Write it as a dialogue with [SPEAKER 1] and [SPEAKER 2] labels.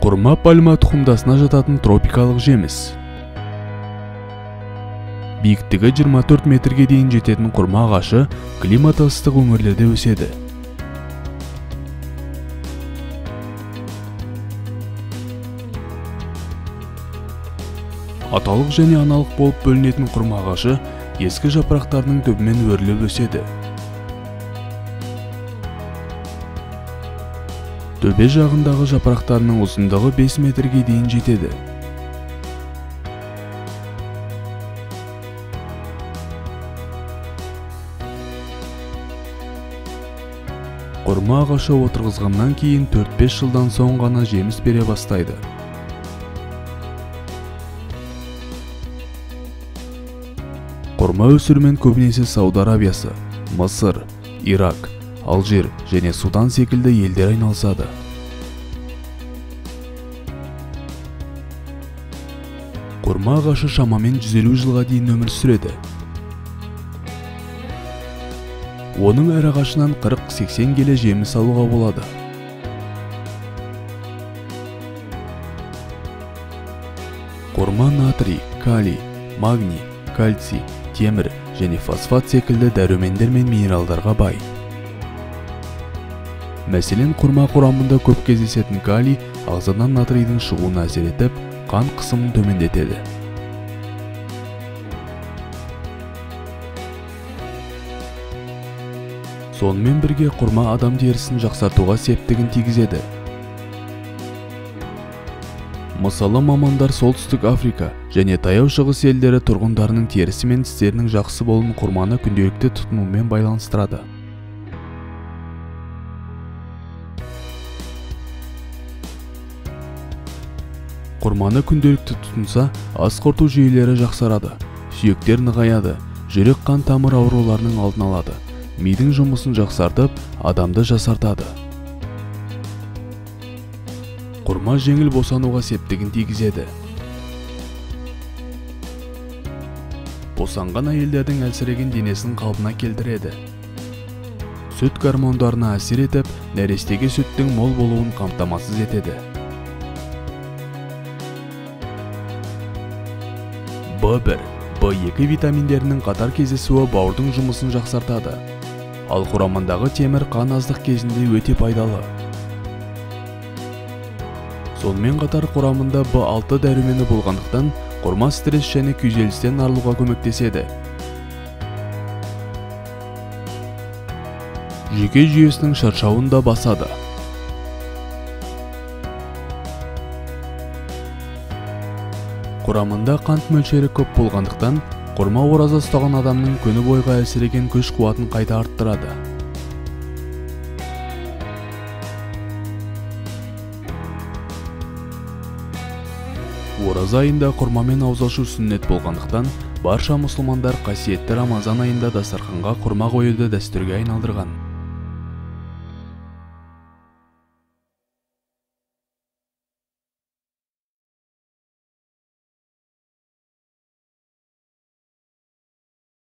[SPEAKER 1] Құрма пальма тұқымдасына жататын тропикалық жеміс. Биіктігі 24 метрге дейін жететін құрма ағашы климаты ыстық өңірлерде өседі. Аталық және аналық болып бөлінетін құрма ағашы ескі жапырақтарының түбімен өріліп өседі. Төбе жағындағы жапырақтарының ұзындығы 5 метрге дейін жетеді. Құрма ағашы отырғызғаннан кейін 4-5 жылдан соң ғана жеміс бере бастайды. Құрма өсірумен көбінесе Сауд Арабиясы, Мысыр, Ирак, Алжир және Судан секілді елдер айналысады. Құрма ағашы шамамен 150 жылға дейін өмір сүреді. Оның әр ағашынан 40-80 келі жеміс алуға болады. Құрма натрий, калий, магний, кальций, темір және фосфат секілді дәрумендер мен минералдарға бай. Мәселен, құрма құрамында көп кездесетін калий ағзадан натрийдің шығуына әсер етіп, қан қысымын төмендетеді. Сонымен бірге құрма адам терісін жақсартуға септігін тигізеді. Мысалы, мамандар Солтүстік Африка және Таяу Шығыс елдері тұрғындарының терісі мен тістерінің жақсы болуын құрманы күнделікті тұтынумен байланыстырады. Құрманы күнделікті тұтынса, ас қорыту жүйелері жақсарады, сүйектер нығаяды, жүрек қан тамыр ауруларының алдын алады, мидың жұмысын жақсартып, адамды жасартады. Құрма жеңіл босануға септігін тигізеді. Босанған әйелдердің әлсіреген денесін қалпына келтіреді. Сүт гормондарына әсер етіп, нәрестеге сүттің мол болуын қамтамасыз етеді. B1, B2 витаминдерінің қатар кездесуі бауырдың жұмысын жақсартады. Ал құрамындағы темір қан аздық кезінде өте пайдалы. Сонымен қатар құрамында B6 дәрумені болғандықтан, құрма стресс және күйзелістен арылуға көмектеседі. Жүйке жүйесінің шаршауын да басады. Құрамында қант мөлшері көп болғандықтан, құрма ораза ұстаған адамның күні бойға әлсіреген күш қуатын қайта арттырады. Ораза айында құрмамен ауызашу сүннет болғандықтан, барша мұсылмандар қасиетті Рамазан айында дастарханға құрма қоюды дәстүрге айналдырған.